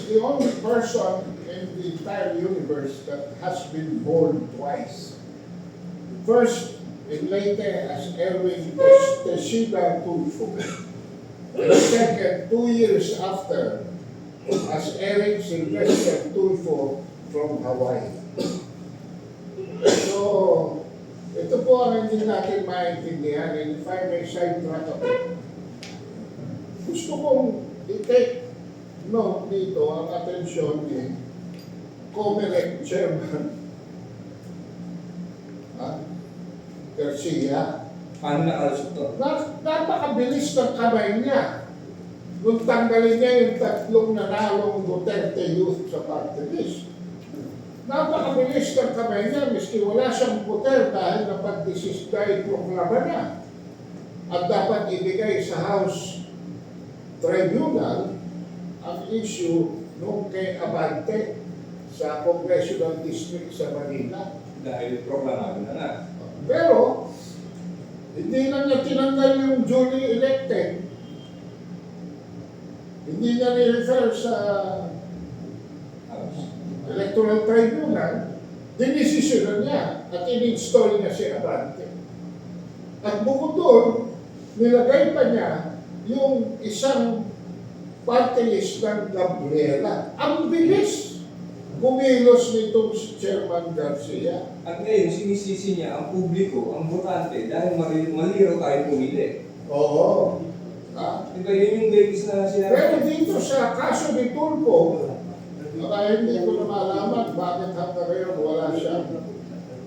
is the only person in the entire universe that has been born twice. First in Leyte as Erwin Teshida Tulfo. And second, 2 years after, as Eric Sylvester Tulfo from Hawaii. So, ito po ang hindi natin maintindihan. And if I may sidetrack a bit, gusto kong i-take note dito ang atensyon ni COMELEC Chairman Garcia. Paano nakalusot to? Napakabilis ng kamay niya. Nung tanggalin niya yung tatlong nanalong Duterte Youth sa party list. Napakabilis ng kamay niya, miski wala siyang poder dahil napag-desisda proklama niya. At dapat ibigay sa House Tribunal ang issue nung kay Abante sa Congressional District sa Manila. Dahil proklamado na nga. Pero, hindi na niya tinanggal yung duly elected. Hindi niya ni-refer sa Electoral Tribunal, dinesisyonan niya at in-install niya si Abante. At bukod doon, nilagay pa niya yung isang party list ng Gabriela. Ang bilis kumilos nitong si Chairman Garcia. At ngayon, sinisisi niya ang publiko, ang botante, dahil maliro tayo pumili. Oo. Diba yun yung latest na sinabi? Pero dito sa kaso ni Tulfo, kaya hindi ko na malaman bakit hanggang ngayon wala siyang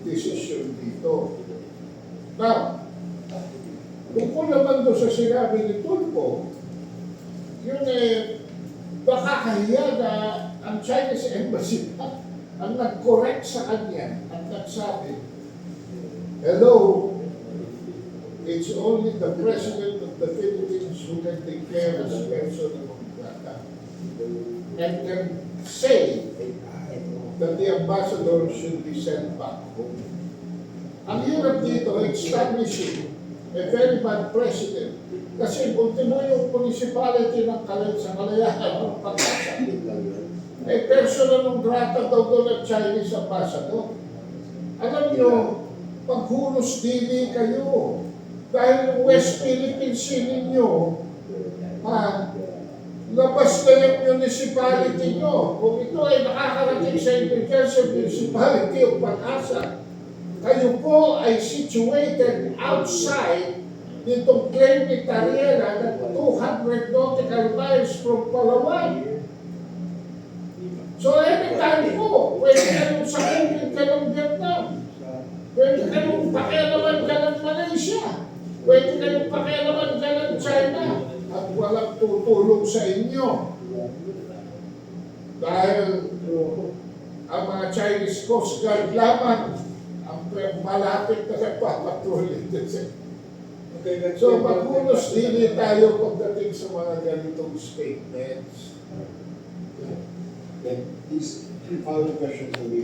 decision dito. Now, tungkol naman doon sa sinabi ni Tulfo, yun baka kahiya na ang Chinese Embassy ang nag-correct sa kanya at nagsabi, hello, it's only the President of the Philippines who can declare as person of Contrata and can say that the ambassador should be sent back home. Ang hirap dito, establishing a very bad precedent. Kasi ultimo yung municipality ng sa Kalayaan ng pag-asa. Persona non grata daw doon ang Chinese ambassador. Alam nyo, paghunos dili kayo. Dahil yung West Philippine Sea ninyo, labas na yung municipality nyo. Kung ito ay nakakarating sa Intelligence Municipality o Pag-asa, kayo po ay situated outside nitong claim ni Tariera na 200 nautical miles from Palawan. So anytime po, pwede kayong sakunin ka ng Vietnam. Pwede kayong pakialaman ka ng Malaysia. Pwede kayong pakialaman ka ng China. At walang tutulong sa inyo. Dahil ang mga Chinese Coast Guard lamang ang malapit na nagpapatrolling. So maghunos dili tayo pagdating sa mga ganitong statements. Then, these 3 follow-up questions will be